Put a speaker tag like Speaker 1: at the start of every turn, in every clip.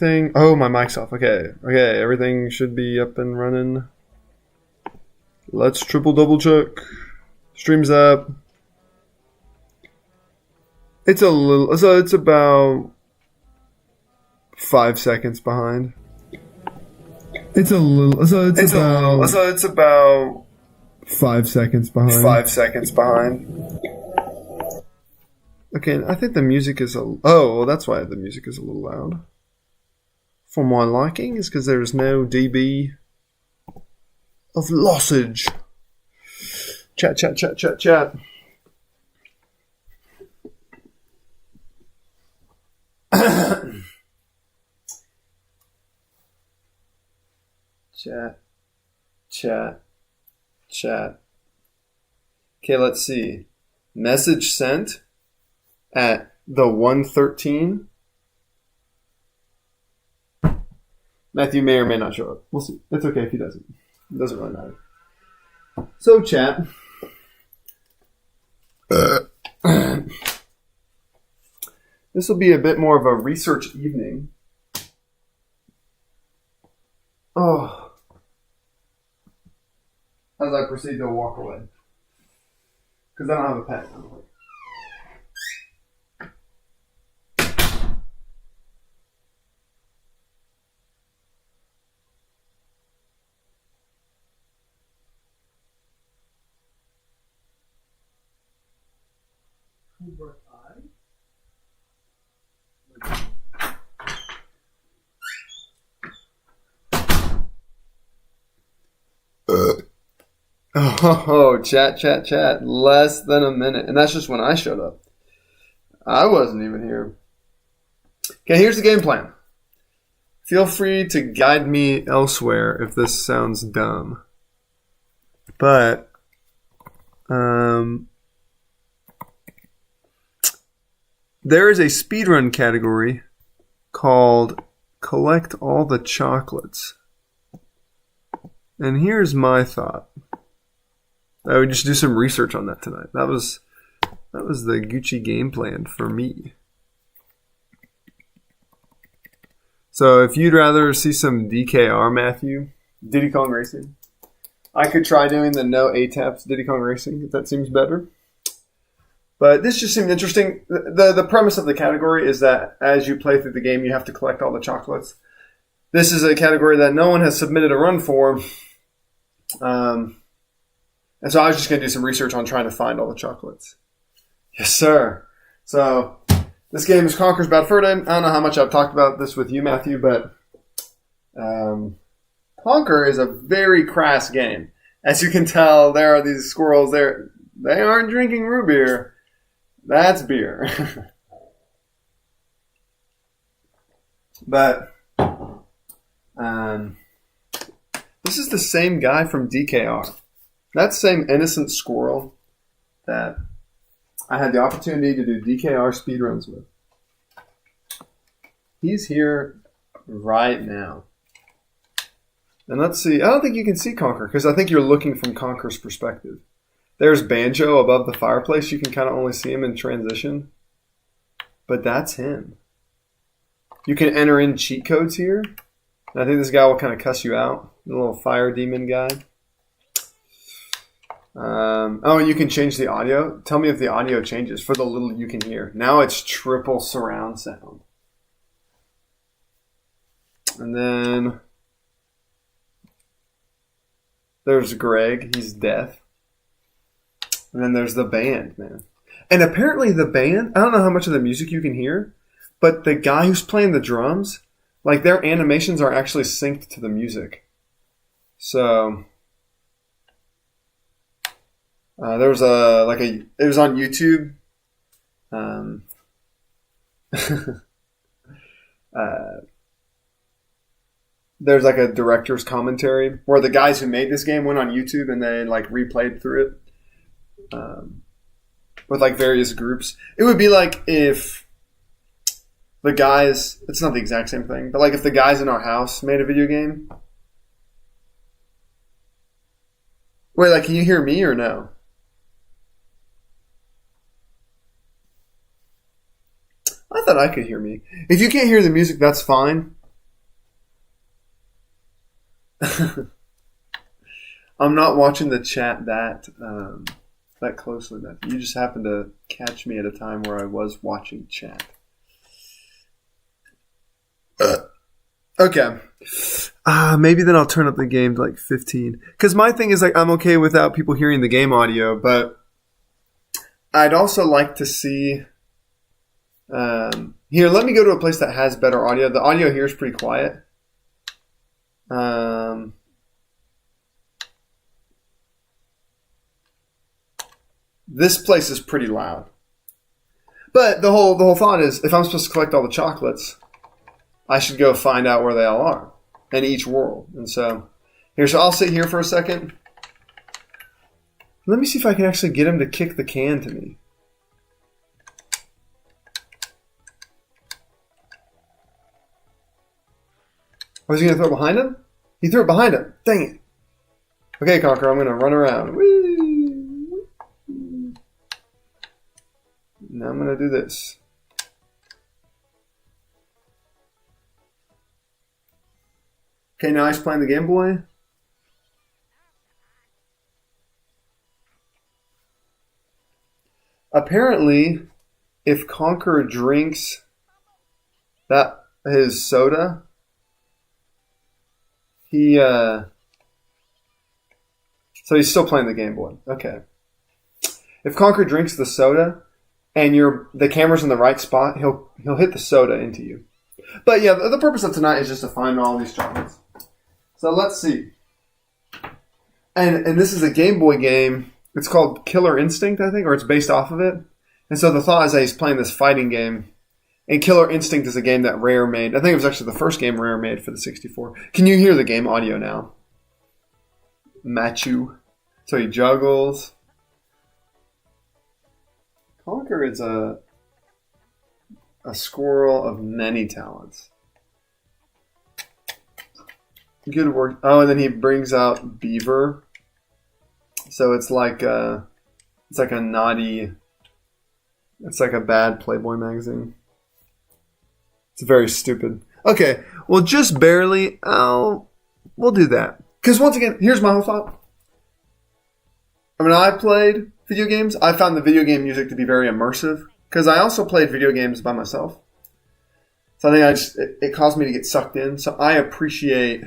Speaker 1: everything? Oh, my mic's off. Okay. Everything should be up and running. Let's triple double check. Stream's up. It's a little. So it's about 5 seconds behind. It's a little. So it's about. So it's about 5 seconds behind. 5 seconds behind. Okay, I think the music is a... Oh, well, that's why the music is a little loud. For my liking, is because there's no dB of lossage. Chat. Chat. Okay, let's see. Message sent at the 1:13. Matthew may or may not show up. We'll see. It's okay if he doesn't. It doesn't really matter. So, chat. This will be a bit more of a research evening. Oh. As I proceed to walk away. Because I don't have a pen. Oh, chat. Less than a minute. And that's just when I showed up. I wasn't even here. Okay, here's the game plan. Feel free to guide me elsewhere if this sounds dumb. But, there is a speedrun category called Collect All the Chocolates. And here's my thought. I would just do some research on that tonight. That was the Gucci game plan for me. So if you'd rather see some DKR, Matthew, Diddy Kong Racing, I could try doing the no ATAPs Diddy Kong Racing if that seems better. But this just seemed interesting. The premise of the category is that as you play through the game, you have to collect all the chocolates. This is a category that no one has submitted a run for. And so I was just going to do some research on trying to find all the chocolates. Yes, sir. So this game is Conker's Bad Fur Day. I don't know how much I've talked about this with you, Matthew, but Conker is a very crass game. As you can tell, there are these squirrels there. They aren't drinking root beer. That's beer. But this is the same guy from DKR. That same innocent squirrel that I had the opportunity to do DKR speedruns with. He's here right now. And let's see. I don't think you can see Conker because I think you're looking from Conker's perspective. There's Banjo above the fireplace. You can kind of only see him in transition. But that's him. You can enter in cheat codes here. And I think this guy will kind of cuss you out. The little fire demon guy. And you can change the audio. Tell me if the audio changes for the little you can hear. Now it's triple surround sound. And then there's Greg. He's deaf. And then there's the band, man. And apparently the band, I don't know how much of the music you can hear, but the guy who's playing the drums, like their animations are actually synced to the music. So there was it was on YouTube. There's like a director's commentary where the guys who made this game went on YouTube and they like replayed through it with like various groups. It would be like if the guys, it's not the exact same thing, but like if the guys in our house made a video game. Wait, like can you hear me or no? I thought I could hear me. If you can't hear the music, that's fine. I'm not watching the chat that closely, Matthew. You just happened to catch me at a time where I was watching chat. Okay. Maybe then I'll turn up the game to like 15. Because my thing is like I'm okay without people hearing the game audio, but I'd also like to see... here, let me go to a place that has better audio. The audio here is pretty quiet. This place is pretty loud. But the whole thought is, if I'm supposed to collect all the chocolates, I should go find out where they all are in each world. And so I'll sit here for a second. Let me see if I can actually get him to kick the can to me. Was he going to throw it behind him? He threw it behind him. Dang it. Okay, Conker, I'm going to run around. Whee! Now I'm going to do this. Okay, now he's playing the Game Boy. Apparently, if Conker drinks his soda, so he's still playing the Game Boy. Okay. If Conker drinks the soda and the camera's in the right spot, he'll hit the soda into you. But yeah, the purpose of tonight is just to find all these chocolates. So let's see. And this is a Game Boy game. It's called Killer Instinct, I think, or it's based off of it. And so the thought is that he's playing this fighting game. And Killer Instinct is a game that Rare made. I think it was actually the first game Rare made for the 64. Can you hear the game audio now? Machu. So he juggles. Conker is a squirrel of many talents. Good work. Oh, and then he brings out Beaver. So it's like a naughty. It's like a bad Playboy magazine. It's very stupid. Okay, well, just barely. We'll do that. Because once again, here's my whole thought. When I played video games, I found the video game music to be very immersive. Because I also played video games by myself. So I think it caused me to get sucked in. So I appreciate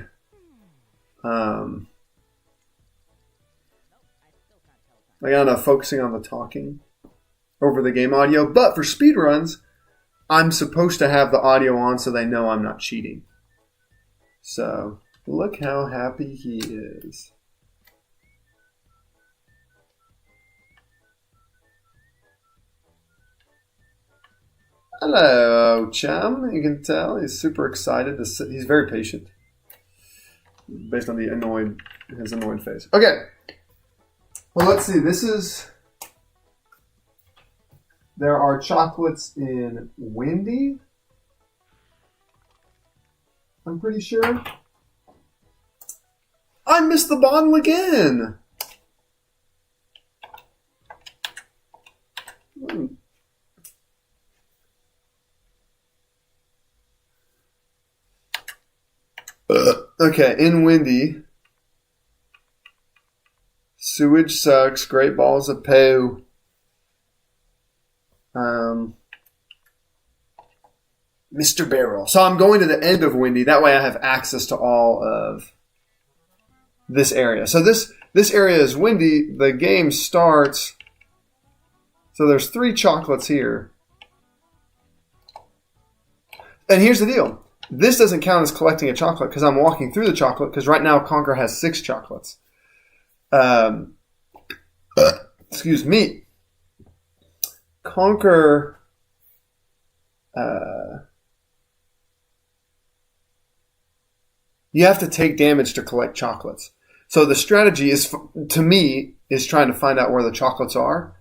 Speaker 1: I don't know, focusing on the talking over the game audio. But for speedruns, I'm supposed to have the audio on so they know I'm not cheating. So look how happy he is. Hello, chum. You can tell he's super excited. He's very patient, based on his annoyed face. Okay. Well, let's see. There are chocolates in Windy. I'm pretty sure. I missed the bottle again. Okay, in Windy. Sewage sucks. Great balls of poo. Mr. Barrel. So I'm going to the end of Windy. That way I have access to all of this area. So this area is Windy. The game starts. So there's 3 chocolates here. And here's the deal. This doesn't count as collecting a chocolate because I'm walking through the chocolate because right now Conker has 6 chocolates. Excuse me. Conker you have to take damage to collect chocolates. So the strategy is, to me, is trying to find out where the chocolates are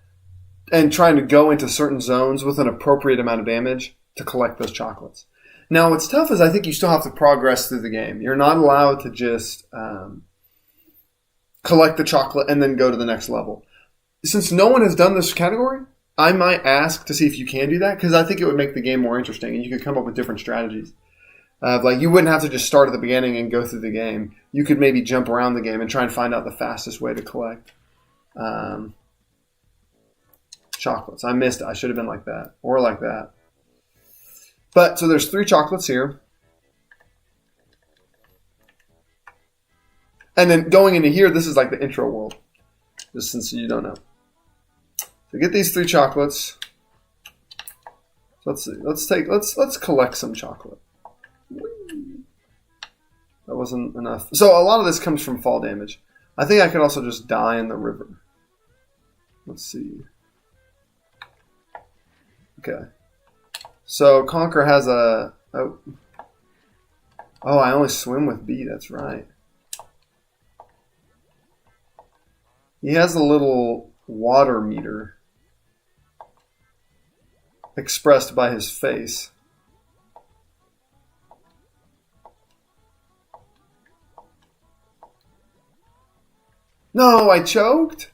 Speaker 1: and trying to go into certain zones with an appropriate amount of damage to collect those chocolates. Now, what's tough is I think you still have to progress through the game. You're not allowed to just collect the chocolate and then go to the next level. Since no one has done this category, I might ask to see if you can do that because I think it would make the game more interesting and you could come up with different strategies. Like you wouldn't have to just start at the beginning and go through the game. You could maybe jump around the game and try and find out the fastest way to collect chocolates. I missed it. I should have been like that or like that. But so there's 3 chocolates here. And then going into here, this is like the intro world. Just since you don't know. So get these 3 chocolates. So let's see. Let's collect some chocolate. That wasn't enough. So a lot of this comes from fall damage. I think I could also just die in the river. Let's see. Okay. So Conker has a... Oh, I only swim with B. That's right. He has a little water meter expressed by his face. No, I choked?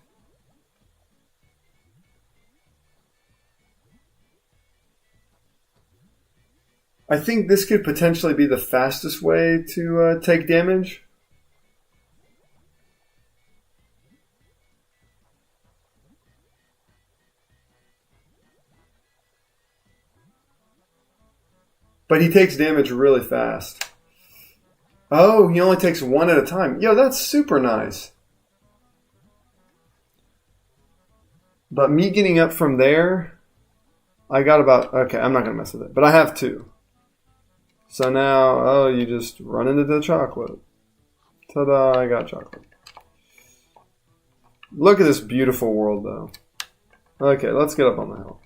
Speaker 1: I think this could potentially be the fastest way to take damage. But he takes damage really fast. Oh, he only takes 1 at a time. Yo, that's super nice. But me getting up from there, I got about... Okay, I'm not going to mess with it. But I have 2. So now, you just run into the chocolate. Ta-da, I got chocolate. Look at this beautiful world, though. Okay, let's get up on the hill.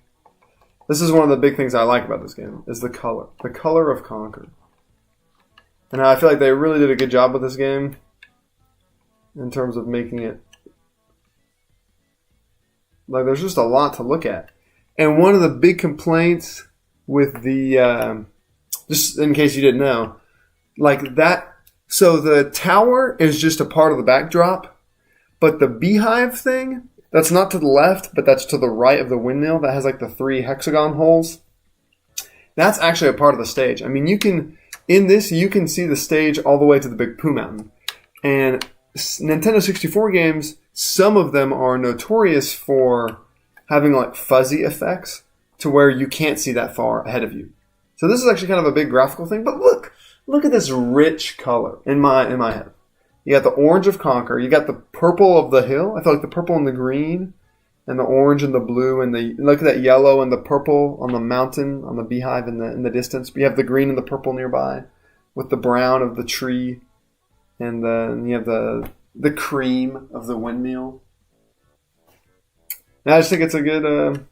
Speaker 1: This is one of the big things I like about this game, is the color. The color of Conker. And I feel like they really did a good job with this game in terms of making it... Like, there's just a lot to look at. And one of the big complaints with the... just in case you didn't know, like that... So the tower is just a part of the backdrop, but the beehive thing... That's not to the left, but that's to the right of the windmill. That has like the 3 hexagon holes. That's actually a part of the stage. I mean, you can see the stage all the way to the Big Pooh Mountain. And Nintendo 64 games, some of them are notorious for having like fuzzy effects to where you can't see that far ahead of you. So this is actually kind of a big graphical thing. But look at this rich color in my head. You got the orange of Conker. You got the purple of the hill. I feel like the purple and the green and the orange and the blue and the look at that yellow and the purple on the mountain, on the beehive in the distance. But you have the green and the purple nearby with the brown of the tree and you have the cream of the windmill. And I just think it's a good...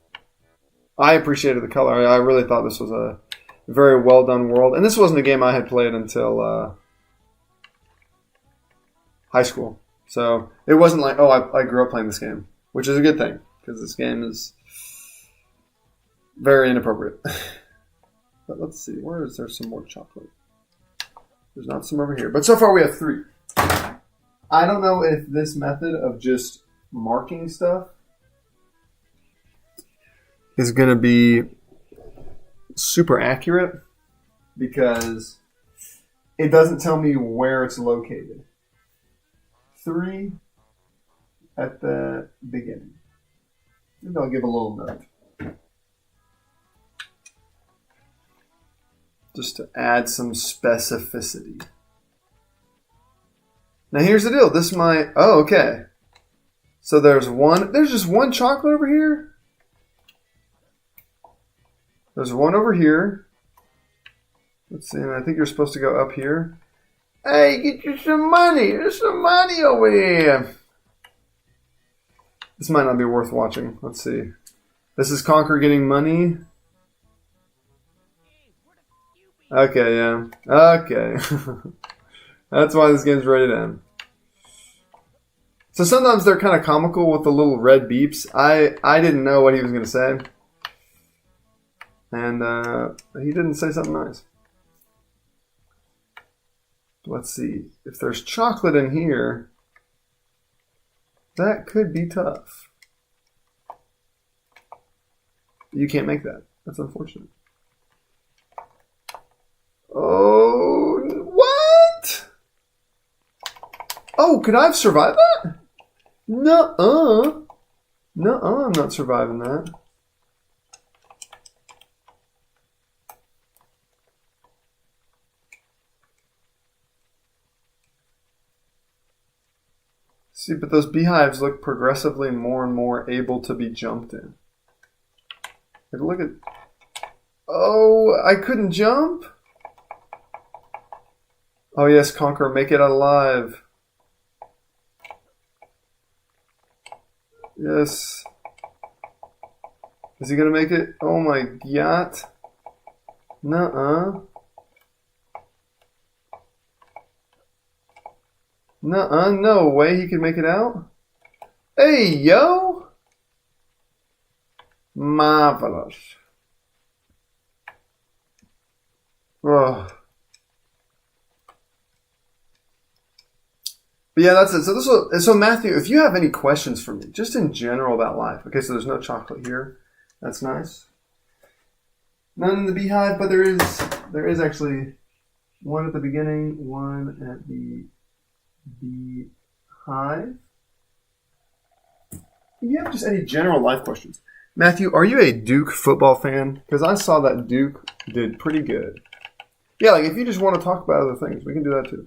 Speaker 1: I appreciated the color. I really thought this was a very well done world. And this wasn't a game I had played until... high school. So it wasn't like, I grew up playing this game, which is a good thing because this game is very inappropriate. But let's see, where is there some more chocolate? There's not some over here, but so far we have 3. I don't know if this method of just marking stuff is going to be super accurate because it doesn't tell me where it's located. 3 at the beginning. Maybe I'll give a little note. Just to add some specificity. Now here's the deal. This might... Oh, okay. So there's just one chocolate over here? There's one over here. Let's see. I think you're supposed to go up here. Hey, get you some money. There's some money over here. This might not be worth watching. Let's see. This is Conker getting money. Okay, yeah. Okay. That's why this game's ready to end. So sometimes they're kind of comical with the little red beeps. I didn't know what he was going to say. And he didn't say something nice. Let's see. If there's chocolate in here, that could be tough. You can't make that. That's unfortunate. Oh, could I have survived that? Nuh-uh. Nuh-uh, I'm not surviving that. See, but those beehives look progressively more and more able to be jumped in. Like, look at... Oh, I couldn't jump? Oh yes, Conker, make it alive. Yes. Is he gonna make it? Oh my god. Nuh-uh. Nuh-uh, no way he can make it out. Hey, yo! Marvelous. Oh. But yeah, that's it. So Matthew, if you have any questions for me, just in general about life. Okay, so there's no chocolate here. That's nice. None in the beehive, but there is actually one at the beginning, one at the beehive. Do you have just any general life questions? Matthew, are you a Duke football fan? Because I saw that Duke did pretty good. Yeah, like if you just want to talk about other things, we can do that too.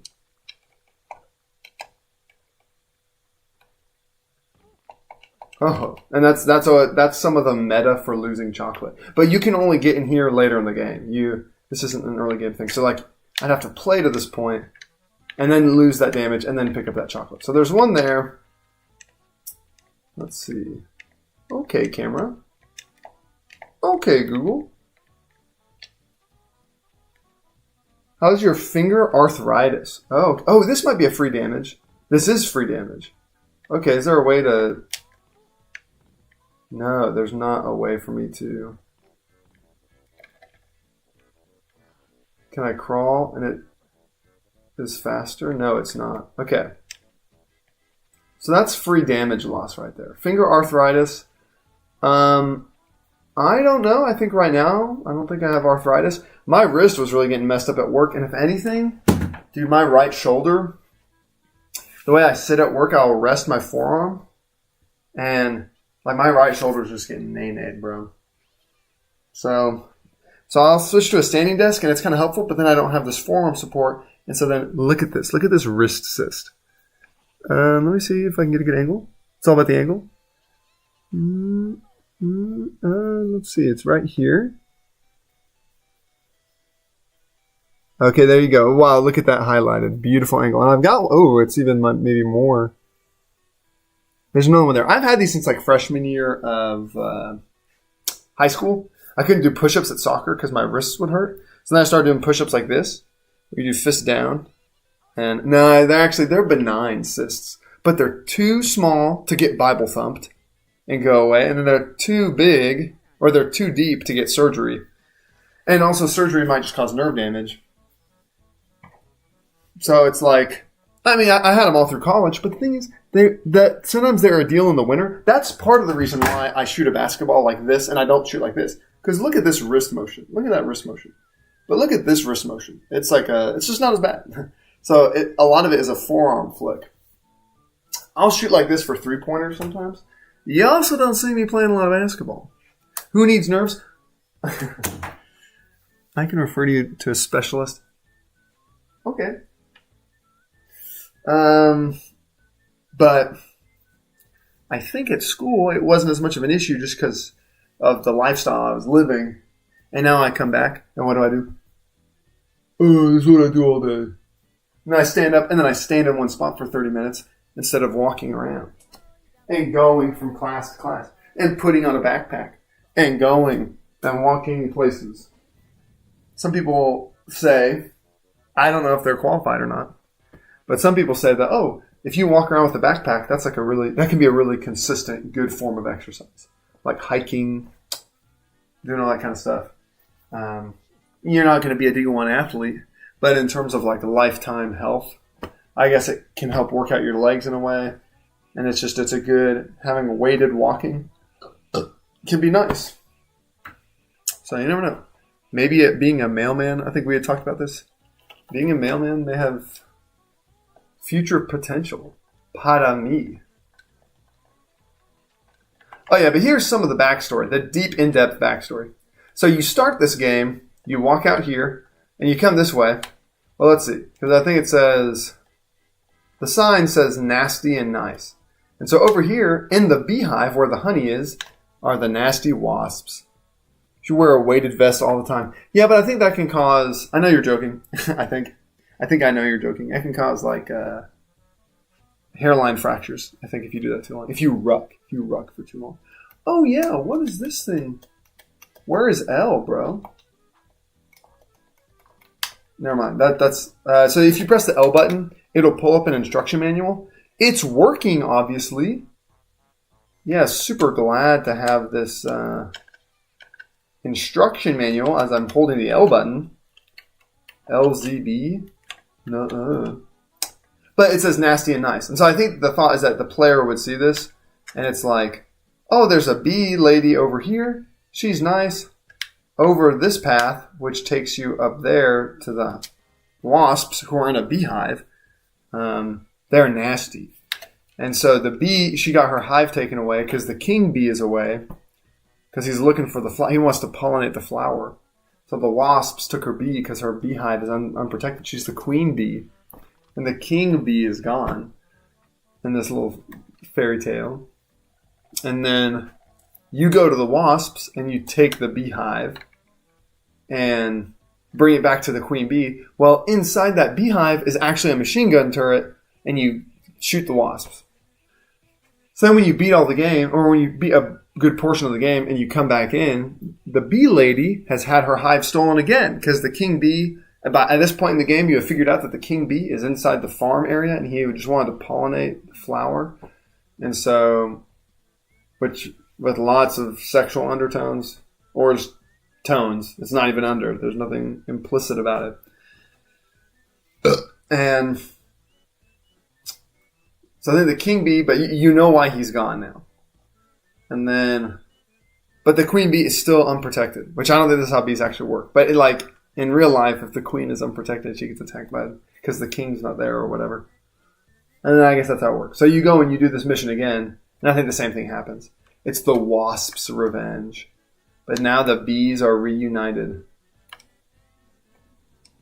Speaker 1: Oh, and that's some of the meta for losing chocolate. But you can only get in here later in the game. This isn't an early game thing. So like I'd have to play to this point and then lose that damage and then pick up that chocolate. So there's one there. Let's see. Okay, camera. Okay, Google. How's your finger arthritis? Oh, this might be a free damage. This is free damage. Okay, is there a way to... No, there's not a way for me to... Can I crawl and it is faster? No, it's not. Okay. So that's free damage loss right there. Finger arthritis. I don't know. I think right now, I don't think I have arthritis. My wrist was really getting messed up at work. And if anything, dude, my right shoulder, the way I sit at work, I'll rest my forearm. And like my right shoulder is just getting nay-nayed, bro. So I'll switch to a standing desk and it's kind of helpful, but then I don't have this forearm support. And so then look at this. Look at this wrist cyst. Let me see if I can get a good angle. It's all about the angle. Let's see. It's right here. Okay, there you go. Wow, look at that highlighted. Beautiful angle. And I've got, it's even maybe more. There's another one there. I've had these since like freshman year of high school. I couldn't do push-ups at soccer because my wrists would hurt. So then I started doing push-ups like this. We do fist down. And no, they're benign cysts. But they're too small to get Bible thumped and go away. And then they're too big or they're too deep to get surgery. And also surgery might just cause nerve damage. So it's like, I mean, I had them all through college, but the thing is, sometimes they're a deal in the winter. That's part of the reason why I shoot a basketball like this and I don't shoot like this. Because look at this wrist motion. Look at that wrist motion. But look at this wrist motion. It's like it's just not as bad. So a lot of it is a forearm flick. I'll shoot like this for three-pointers sometimes. You also don't see me playing a lot of basketball. Who needs nerves? I can refer you to a specialist. Okay. But I think at school it wasn't as much of an issue just because of the lifestyle I was living. And now I come back, and what do? Oh, this is what I do all day. And then I stand up, and then I stand in one spot for 30 minutes instead of walking around. And going from class to class. And putting on a backpack. And going and walking places. Some people say, I don't know if they're qualified or not, but some people say that, if you walk around with a backpack, that can be a really consistent, good form of exercise. Like hiking, doing all that kind of stuff. You're not going to be a D1 athlete, but in terms of like lifetime health, I guess it can help work out your legs in a way. And it's a good, having weighted walking can be nice. So you never know. Maybe being a mailman, I think we had talked about this. Being a mailman may have future potential. para mí. Oh yeah, but here's some of the backstory, the deep, in-depth backstory. So you start this game, you walk out here, and you come this way. Well, let's see, because I think it says, the sign says nasty and nice. And so over here, in the beehive where the honey is, are the nasty wasps. You should wear a weighted vest all the time. Yeah, but I think that can cause, I know you're joking, I think I know you're joking. It can cause like hairline fractures, I think, if you do that too long. If you ruck for too long. Oh yeah, what is this thing? Where is L, bro? Never mind. That's so if you press the L button, it'll pull up an instruction manual. It's working, obviously. Yeah, super glad to have this instruction manual as I'm holding the L button. LZB. No. But it says nasty and nice. And so I think the thought is that the player would see this, and it's like, oh, there's a bee lady over here. She's nice. Over this path, which takes you up there to the wasps who are in a beehive, they're nasty. And so the bee, she got her hive taken away because the king bee is away because he's looking for the flower. He wants to pollinate the flower. So the wasps took her bee because her beehive is unprotected. She's the queen bee. And the king bee is gone in this little fairy tale. And then you go to the wasps and you take the beehive and bring it back to the queen bee. Well, inside that beehive is actually a machine gun turret, and you shoot the wasps. So then when you beat all the game, or when you beat a good portion of the game and you come back in, the bee lady has had her hive stolen again because the king bee, at this point in the game, you have figured out that the king bee is inside the farm area and he just wanted to pollinate the flower. And so, which with lots of sexual undertones, or just tones. It's not even under. There's nothing implicit about it. And so I think the king bee, but you know why he's gone now. And then, but the queen bee is still unprotected, which I don't think this is how bees actually work. But in real life, if the queen is unprotected, she gets attacked because the king's not there or whatever. And then I guess that's how it works. So you go and you do this mission again, and I think the same thing happens. It's the wasp's revenge. But now the bees are reunited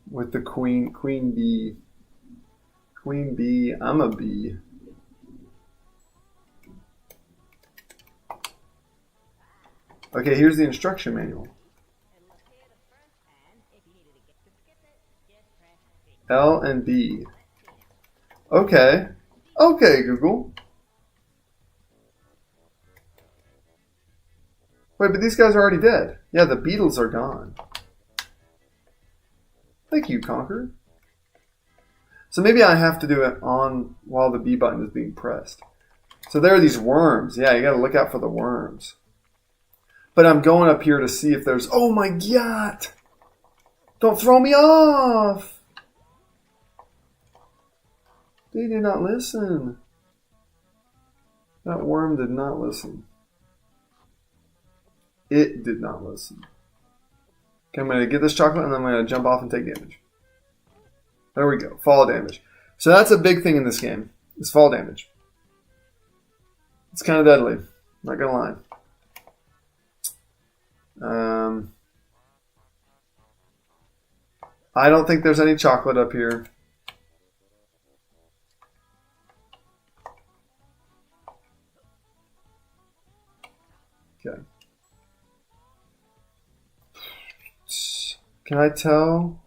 Speaker 1: with the queen bee. Queen bee, I'm a bee. Okay, here's the instruction manual. L and B. Okay. Okay, Google. Wait, but these guys are already dead. Yeah, the beetles are gone. Thank you, Conker. So maybe I have to do it on while the B button is being pressed. So there are these worms. Yeah, you got to look out for the worms. But I'm going up here to see if there's... Oh my God! Don't throw me off! They did not listen. That worm did not listen. It did not listen. Okay, I'm going to get this chocolate and then I'm going to jump off and take damage. There we go. Fall damage. So that's a big thing in this game. Is fall damage. It's kind of deadly. Not going to lie. I don't think there's any chocolate up here. Okay. Can I tell?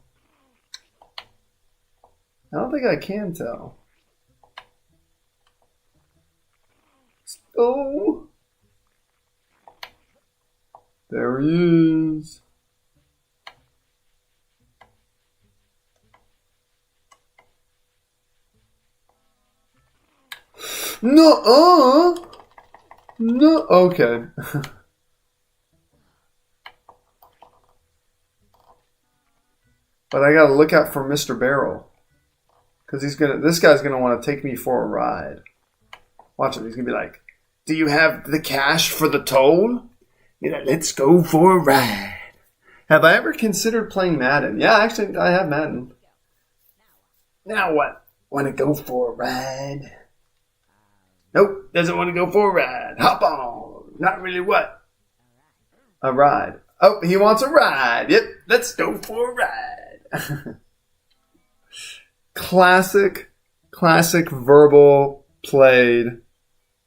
Speaker 1: I don't think I can tell. Oh! There he is. No, no, okay. But I gotta look out for Mr. Barrel. Because this guy's gonna want to take me for a ride. Watch him, he's gonna be like, do you have the cash for the toll? Let's go for a ride. Have I ever considered playing Madden? Yeah, actually, I have Madden. Now what? Want to go for a ride? Nope, doesn't want to go for a ride. Hop on. Not really what? A ride. Oh, he wants a ride. Yep, let's go for a ride. Classic verbal played.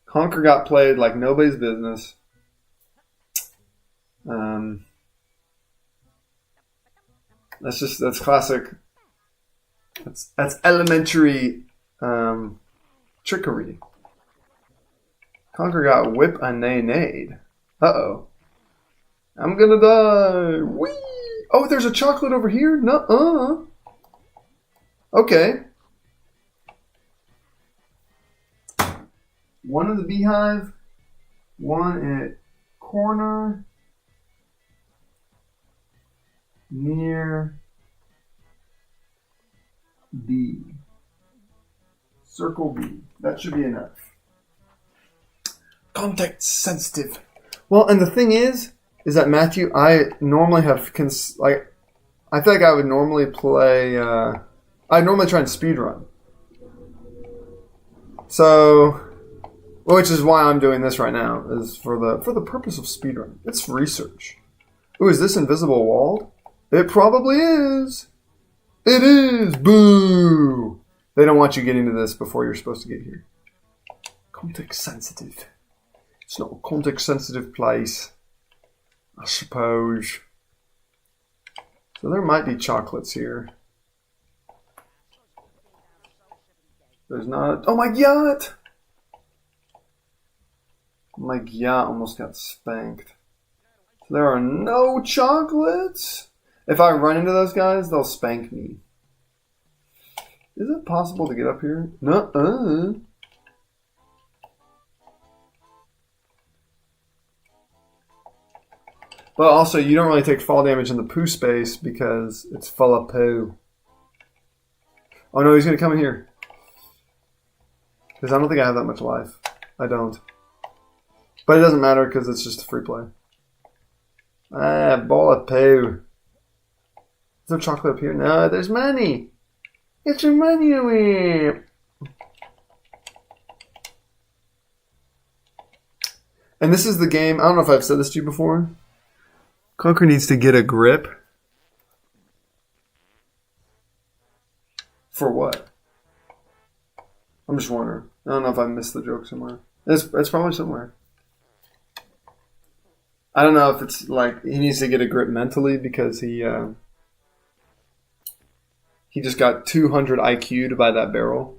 Speaker 1: Conker got played like nobody's business. That's classic. That's elementary trickery. Conker got whip a nay-nayed. Uh-oh. I'm gonna die. Whee! Oh, there's a chocolate over here? Nuh-uh. Okay. One in the beehive. One in a corner. Near B. Circle B. That should be enough. Context sensitive. Well, and the thing is that Matthew, I normally have I feel like I would normally play. I normally try and speed run. So, which is why I'm doing this right now, is for the purpose of speed run. It's research. Ooh, is this invisible walled? It probably is. It is. Boo. They don't want you getting to this before you're supposed to get here. Context sensitive. It's not a context sensitive place, I suppose. So there might be chocolates here. There's not. Oh, my yacht! My yacht almost got spanked. So there are no chocolates. If I run into those guys, they'll spank me. Is it possible to get up here? Nuh-uh. But also, you don't really take fall damage in the poo space because it's full of poo. Oh no, he's going to come in here. Because I don't think I have that much life. I don't. But it doesn't matter because it's just a free play. Ah, ball of poo. Is there chocolate up here? No, there's money. Get your money away. And this is the game. I don't know if I've said this to you before. Conker needs to get a grip. For what? I'm just wondering. I don't know if I missed the joke somewhere. It's probably somewhere. I don't know if it's like he needs to get a grip mentally because he just got 200 IQ'd by that barrel.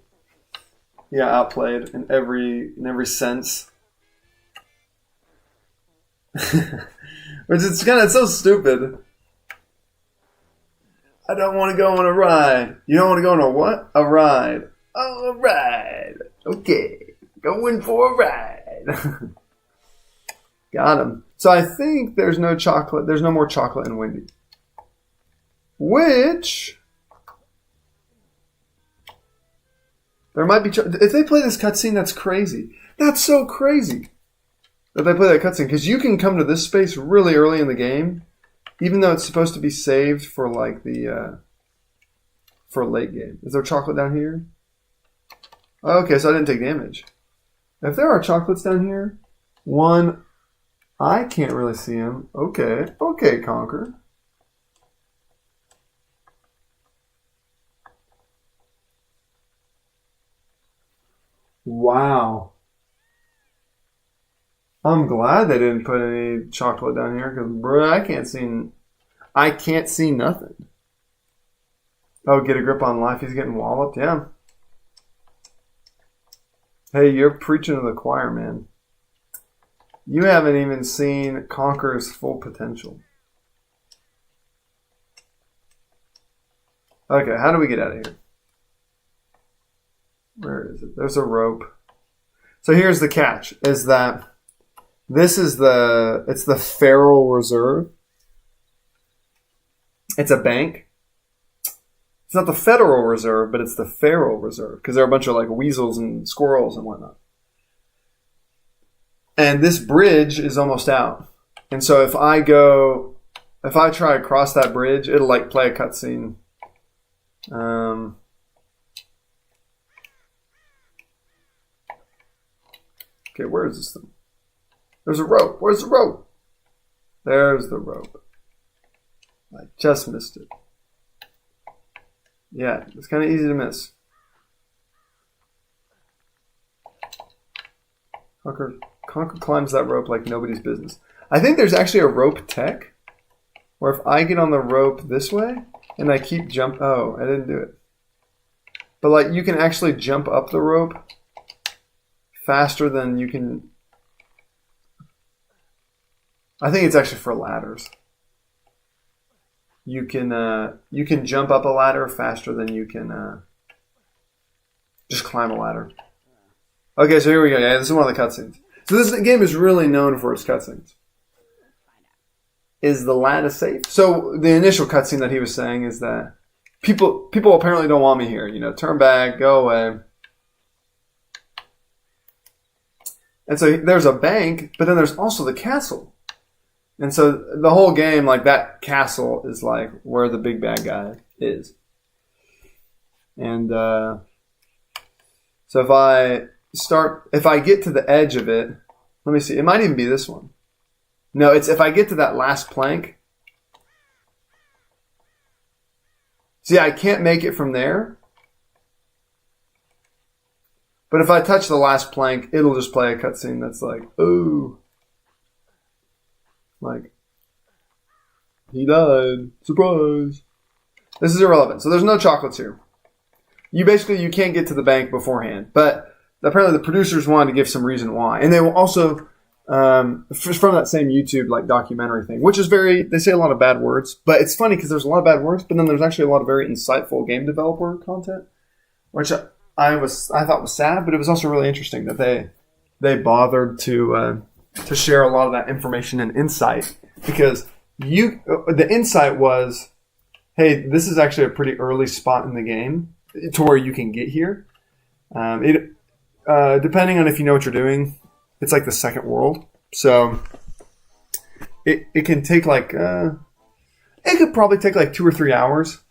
Speaker 1: Yeah, outplayed in every sense. It's so stupid. I don't want to go on a ride. You don't want to go on a what? A ride. Oh, a ride. Okay. Going for a ride. Got him. So I think there's no chocolate. There's no more chocolate in Wendy. Which... there might be... if they play this cutscene, that's crazy. That's so crazy that they play that cutscene. Because you can come to this space really early in the game, even though it's supposed to be saved for like the... for a late game. Is there chocolate down here? Okay, so I didn't take damage. If there are chocolates down here, one... I can't really see him. Okay. Okay, Conker. Wow. I'm glad they didn't put any chocolate down here because, bruh, I can't see nothing. Oh, get a grip on life. He's getting walloped. Yeah. Hey, you're preaching to the choir, man. You haven't even seen Conker's full potential. Okay, how do we get out of here? Where is it? There's a rope. So here's the catch, is that this is it's the Federal Reserve. It's a bank. It's not the Federal Reserve, but it's the Federal Reserve because there are a bunch of like weasels and squirrels and whatnot. And this bridge is almost out. And so if I try to cross that bridge, it'll like play a cutscene. Okay, where is this thing? There's a rope. Where's the rope? There's the rope. I just missed it. Yeah, it's kind of easy to miss. Conker climbs that rope like nobody's business. I think there's actually a rope tech where if I get on the rope this way and I keep jump. Oh, I didn't do it. But like you can actually jump up the rope faster than you can. I think it's actually for ladders. You can jump up a ladder faster than you can just climb a ladder. Okay, so here we go. Yeah, this is one of the cutscenes. So this game is really known for its cutscenes. Is the ladder safe? So the initial cutscene that he was saying is that people apparently don't want me here. You know, turn back, go away. And so there's a bank, but then there's also the castle. And so the whole game, like that castle is like where the big bad guy is. And so if I get to the edge of it, let me see. It might even be this one. No, it's if I get to that last plank. See, I can't make it from there. But if I touch the last plank, it'll just play a cutscene that's like, oh. Like, he died. Surprise. This is irrelevant. So there's no chocolates here. You can't get to the bank beforehand. But apparently the producers wanted to give some reason why. And they will also, from that same YouTube like documentary thing, which is they say a lot of bad words. But it's funny because there's a lot of bad words, but then there's actually a lot of very insightful game developer content, which I thought was sad, but it was also really interesting that they bothered to share a lot of that information and insight, because the insight was, hey, this is actually a pretty early spot in the game to where you can get here. Depending on if you know what you're doing, it's like the second world. So it can take it could probably take like 2 or 3 hours.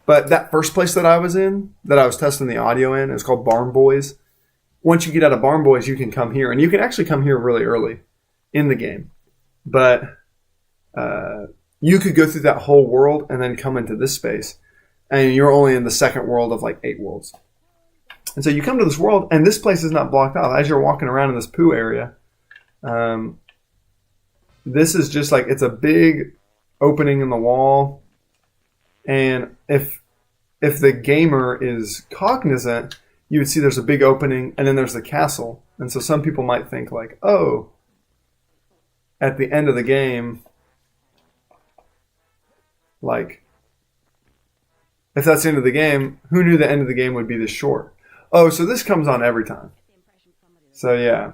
Speaker 1: But that first place that I was in, that I was testing the audio in, is called Barn Boys. Once you get out of Barn Boys, you can come here. And you can actually come here really early in the game. But you could go through that whole world and then come into this space. And you're only in the second world of like 8 worlds. And so you come to this world, and this place is not blocked off. As you're walking around in this poo area, this is just like, it's a big opening in the wall. And if the gamer is cognizant, you would see there's a big opening, and then there's the castle. And so some people might think like, oh, at the end of the game, like, if that's the end of the game, who knew the end of the game would be this short? Oh, so this comes on every time. So yeah.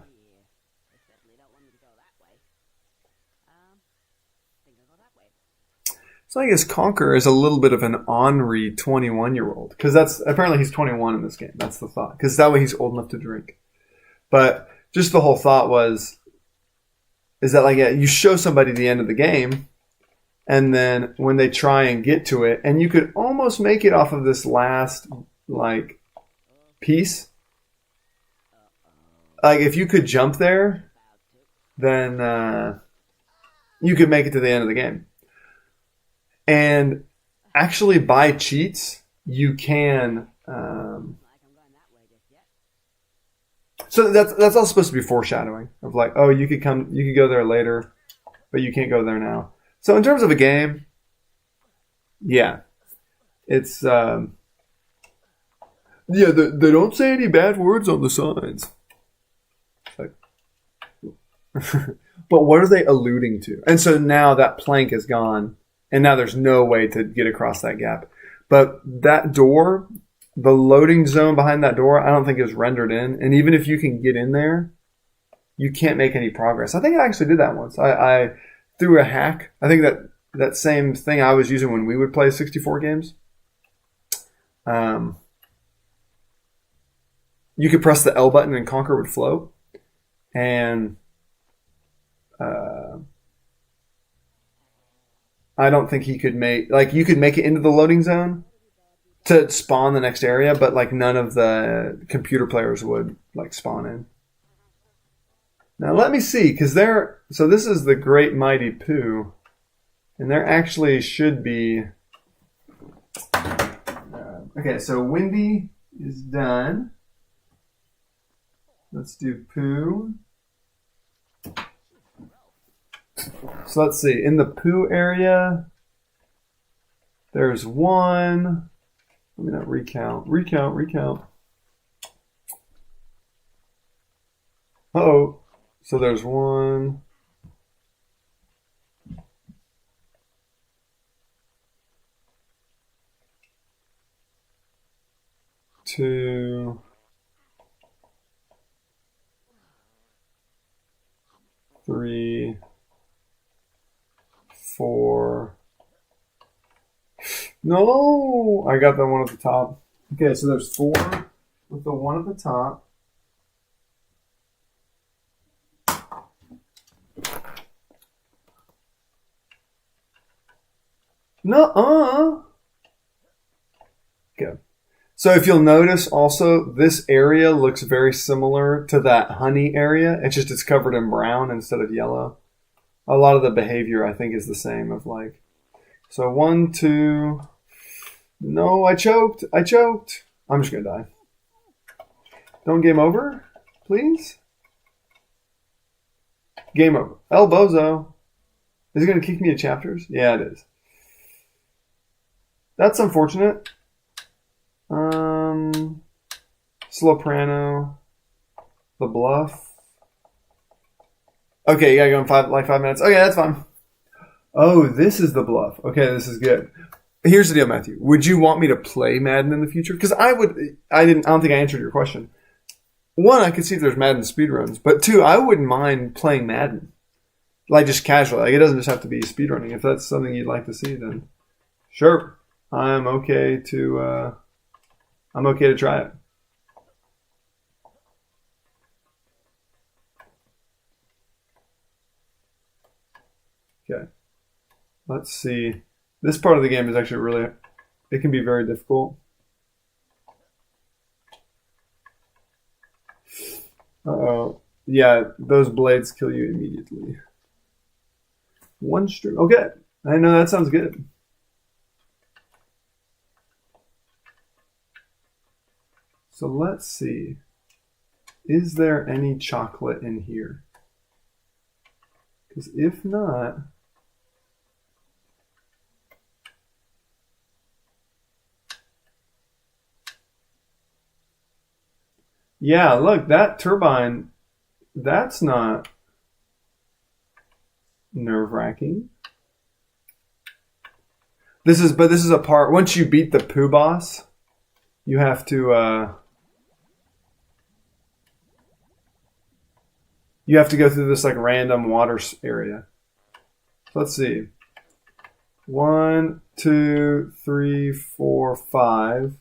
Speaker 1: So I guess Conker is a little bit of an ornery 21-year-old. Because apparently he's 21 in this game. That's the thought. Because that way he's old enough to drink. But just the whole thought is that like, yeah, you show somebody the end of the game, and then when they try and get to it, and you could almost make it off of this last like piece. Like if you could jump there, then you could make it to the end of the game. And actually, by cheats, you can. So that's all supposed to be foreshadowing of like, oh, you could go there later, but you can't go there now. So in terms of a game, yeah, it's they don't say any bad words on the signs. Like, but what are they alluding to? And so now that plank is gone. And now there's no way to get across that gap. But that door, the loading zone behind that door, I don't think is rendered in. And even if you can get in there, you can't make any progress. I think I actually did that once. I threw a hack. I think that same thing I was using when we would play 64 games. You could press the L button and Conker would float. And I don't think he could you could make it into the loading zone to spawn the next area, but like none of the computer players would like spawn in. Now let me see, because so this is the Great Mighty Pooh, and there actually should be. Okay, so Windy is done. Let's do Pooh. So let's see. In the Pooh area, there's one. Let me not recount. Recount. Uh-oh. So there's one. Two. Three. Four. No! I got that one at the top. Okay, so there's four with the one at the top. Nuh-uh. Okay. So if you'll notice also, this area looks very similar to that honey area. It's just it's covered in brown instead of yellow. A lot of the behavior, I think, is the same of like... So 1, 2... No, I choked. I'm just going to die. Don't game over, please. Game over. El Bozo. Is it going to kick me to chapters? Yeah, it is. That's unfortunate. Sloprano. The Bluff. Okay, you gotta go in 5 minutes. Okay, that's fine. Oh, this is the Bluff. Okay, this is good. Here's the deal, Matthew. Would you want me to play Madden in the future? Because I don't think I answered your question. One, I could see if there's Madden speedruns. But two, I wouldn't mind playing Madden. Like just casually. Like it doesn't just have to be speedrunning. If that's something you'd like to see, then sure. I'm okay to try it. Okay. Let's see. This part of the game is actually really, it can be very difficult. Uh-oh. Yeah, those blades kill you immediately. One string. Okay. I know that sounds good. So let's see. Is there any chocolate in here? Because if not... Yeah, look, that turbine, that's not nerve-wracking. This is a part, once you beat the Pooh boss, you have to go through this like random water area. So let's see. 1, 2, 3, 4, 5.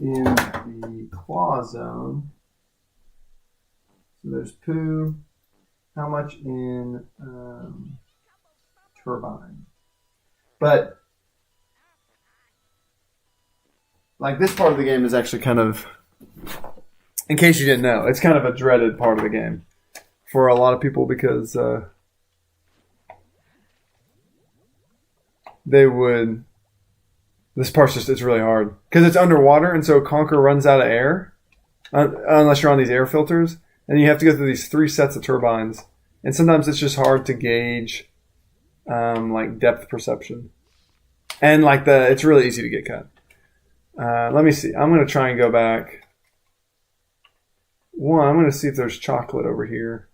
Speaker 1: In the claw zone. So there's Pooh. How much in turbine? But like this part of the game is actually kind of, in case you didn't know, it's kind of a dreaded part of the game for a lot of people because this part's just, it's really hard. Because it's underwater, and so Conker runs out of air. Unless you're on these air filters. And you have to go through these 3 sets of turbines. And sometimes it's just hard to gauge like depth perception. And like it's really easy to get cut. Let me see. I'm going to try and go back. One, I'm going to see if there's chocolate over here.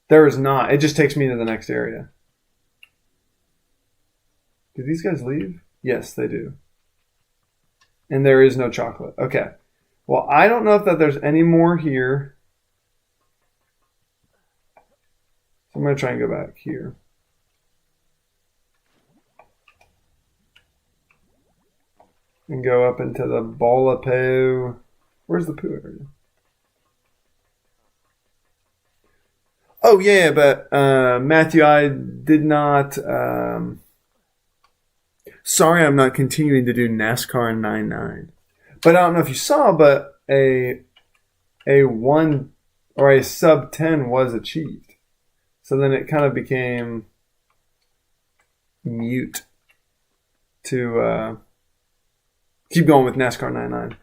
Speaker 1: There is not. It just takes me to the next area. Do these guys leave? Yes, they do. And there is no chocolate. Okay. Well, I don't know if there's any more here. So I'm going to try and go back here. And go up into the bowl of Pooh. Where's the Pooh area? Oh, yeah, but Matthew, I did not... Sorry, I'm not continuing to do NASCAR 9-9. But I don't know if you saw, but a a 1 or a sub 10 was achieved. So then it kind of became mute to keep going with NASCAR 99.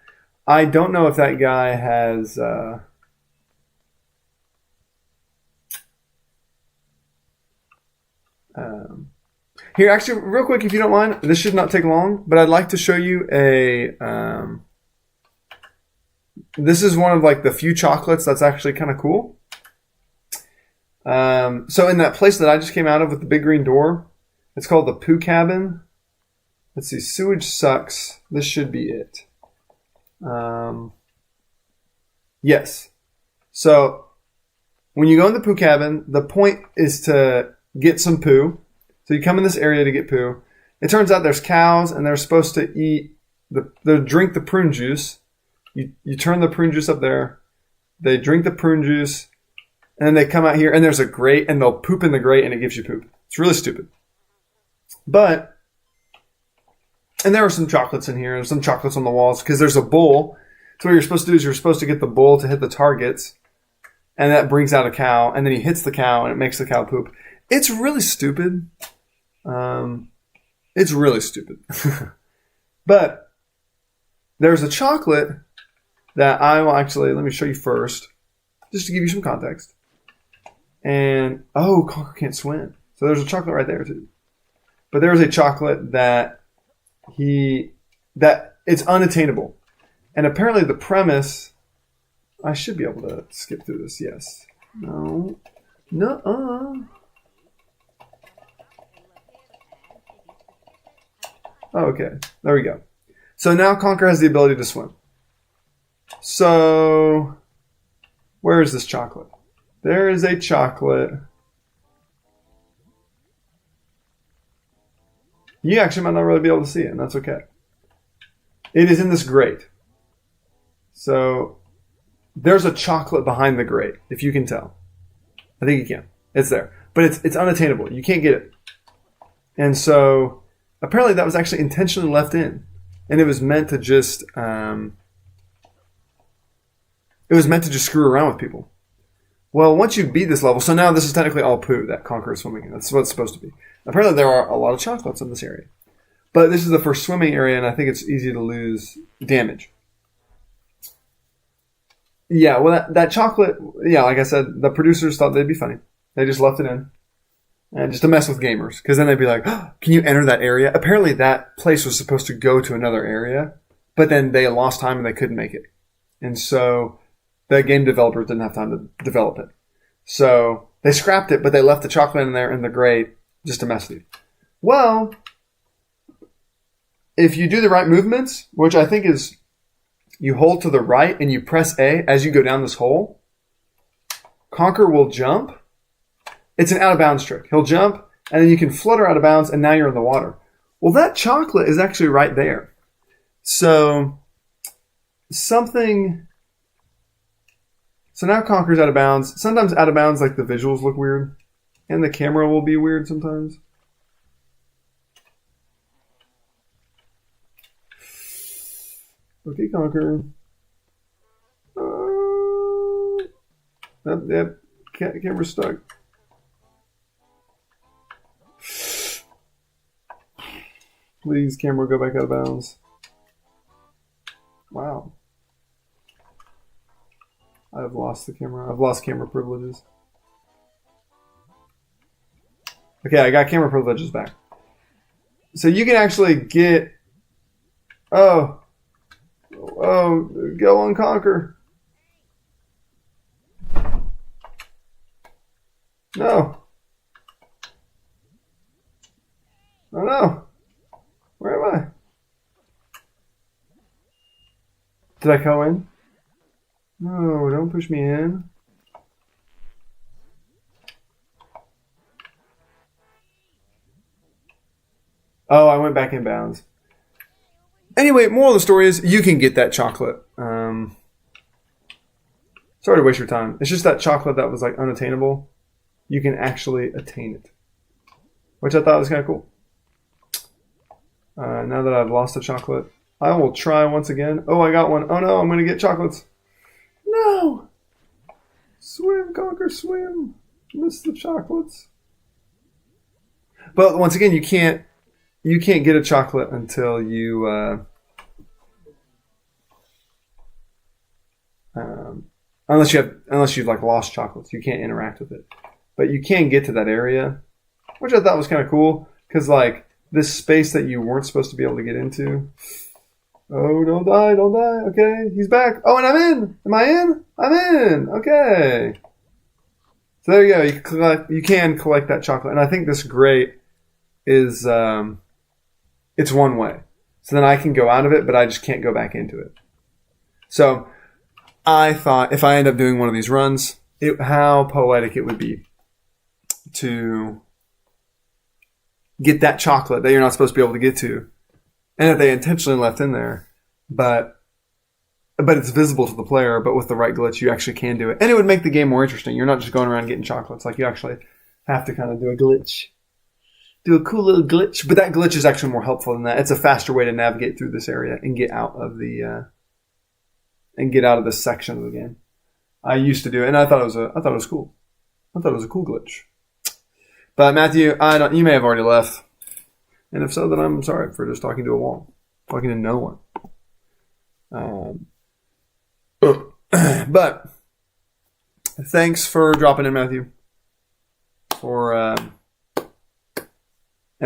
Speaker 1: I don't know if that guy has here, actually, real quick, if you don't mind, this should not take long, but I'd like to show you a this is one of like the few chocolates that's actually kind of cool. So in that place that I just came out of with the big green door, it's called the Poo Cabin. Let's see, sewage sucks. This should be it. Yes. So when you go in the Poo Cabin, the point is to get some poo. So you come in this area to get poo. It turns out there's cows and they're supposed to eat they drink the prune juice. You turn the prune juice up there. They drink the prune juice. And then they come out here and there's a grate and they'll poop in the grate and it gives you poop. It's really stupid. But, and there are some chocolates in here and some chocolates on the walls because there's a bowl. So what you're supposed to do is you're supposed to get the bowl to hit the targets. And that brings out a cow. And then he hits the cow and it makes the cow poop. It's really stupid. It's really stupid. But there's a chocolate that I will actually, let me show you first, just to give you some context. And, oh, Conker can't swim. So there's a chocolate right there too. But there's a chocolate that it's unattainable. And apparently the premise, I should be able to skip through this, yes. No. Nuh-uh. Oh, okay, there we go. So now Conker has the ability to swim. So, where is this chocolate? There is a chocolate. You actually might not really be able to see it, and that's okay. It is in this grate. So, there's a chocolate behind the grate, if you can tell. I think you can. It's there. But it's unattainable. You can't get it. And so, apparently that was actually intentionally left in. And it was meant to just screw around with people. Well, once you beat this level, so now this is technically all poo that Conker is swimming in. That's what it's supposed to be. Apparently there are a lot of chocolates in this area. But this is the first swimming area, and I think it's easy to lose damage. Yeah, well, that chocolate, yeah, like I said, the producers thought they'd be funny. They just left it in. And just to mess with gamers. Because then they'd be like, oh, can you enter that area? Apparently that place was supposed to go to another area. But then they lost time and they couldn't make it. And so the game developers didn't have time to develop it. So they scrapped it, but they left the chocolate in there in the grate just to mess with you. Well, if you do the right movements, which I think is you hold to the right and you press A as you go down this hole, Conker will jump. It's an out-of-bounds trick. He'll jump, and then you can flutter out of bounds, and now you're in the water. Well, that chocolate is actually right there. So now Conker's out of bounds. Sometimes out of bounds, like the visuals look weird, and the camera will be weird sometimes. Okay, Conker. Yep. Camera's stuck. Please, camera, go back out of bounds. Wow. I've lost the camera. I've lost camera privileges. Okay, I got camera privileges back. So you can actually get... Oh, go on Conker. No. Oh no. Where am I? Did I go in? No, don't push me in. Oh, I went back in bounds. Anyway, moral of the story is you can get that chocolate. Sorry to waste your time. It's just that chocolate that was like unattainable. You can actually attain it, which I thought was kind of cool. Now that I've lost the chocolate, I will try once again. Oh, I got one. Oh no, I'm going to get chocolates. No! Swim, Conker, swim. Miss the chocolates. But once again, you can't get a chocolate until you unless you've like lost chocolates. You can't interact with it. But you can get to that area, which I thought was kind of cool because like this space that you weren't supposed to be able to get into. Oh, don't die, don't die. Okay, he's back. Oh, and I'm in. Am I in? I'm in. Okay. So there you go. You can collect that chocolate. And I think this grate is it's one way. So then I can go out of it, but I just can't go back into it. So I thought if I end up doing one of these runs, how poetic it would be to get that chocolate that you're not supposed to be able to get to. And that they intentionally left in there, but it's visible to the player. But with the right glitch, you actually can do it, and it would make the game more interesting. You're not just going around getting chocolates; like you actually have to kind of do a glitch, do a cool little glitch. But that glitch is actually more helpful than that. It's a faster way to navigate through this area and get out of the this section of the game. I used to do it, and I thought it was cool. I thought it was a cool glitch. But Matthew, you may have already left. And if so, then I'm sorry for just talking to a wall. Talking to no one. But thanks for dropping in, Matthew. And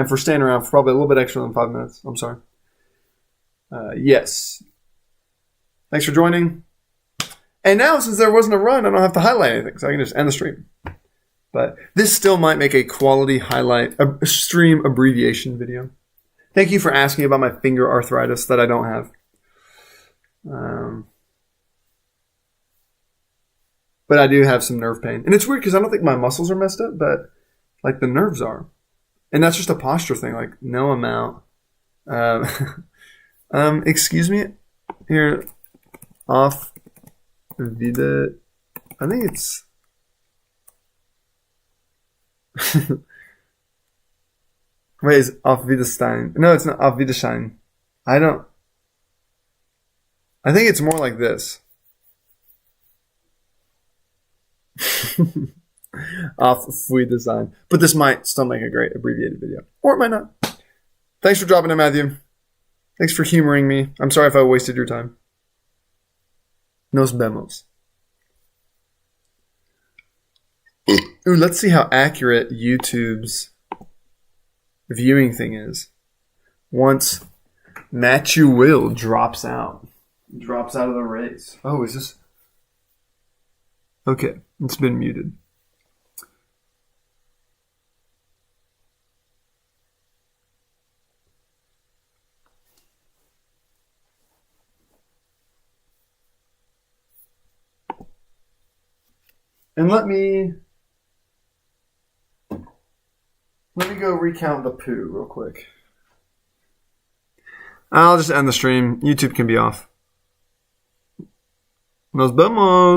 Speaker 1: for staying around for probably a little bit extra than 5 minutes. I'm sorry. Yes. Thanks for joining. And now, since there wasn't a run, I don't have to highlight anything. So I can just end the stream. But this still might make a quality a stream abbreviation video. Thank you for asking about my finger arthritis that I don't have. But I do have some nerve pain. And it's weird because I don't think my muscles are messed up, but like the nerves are. And that's just a posture thing, like no amount. Excuse me? Here, off vida. I think it's... Wait, is Auf Wiederstein? No, it's not Auf Wiederschein. I think it's more like this. Auf Wiedersein. But this might still make a great abbreviated video. Or it might not. Thanks for dropping in, Matthew. Thanks for humoring me. I'm sorry if I wasted your time. Nos vemos. Ooh, let's see how accurate YouTube's viewing thing is. Once Matthew Will drops out of the race. Oh, is this? Okay, it's been muted. And let me go recount the poo real quick. I'll just end the stream. YouTube can be off. Nos vemos.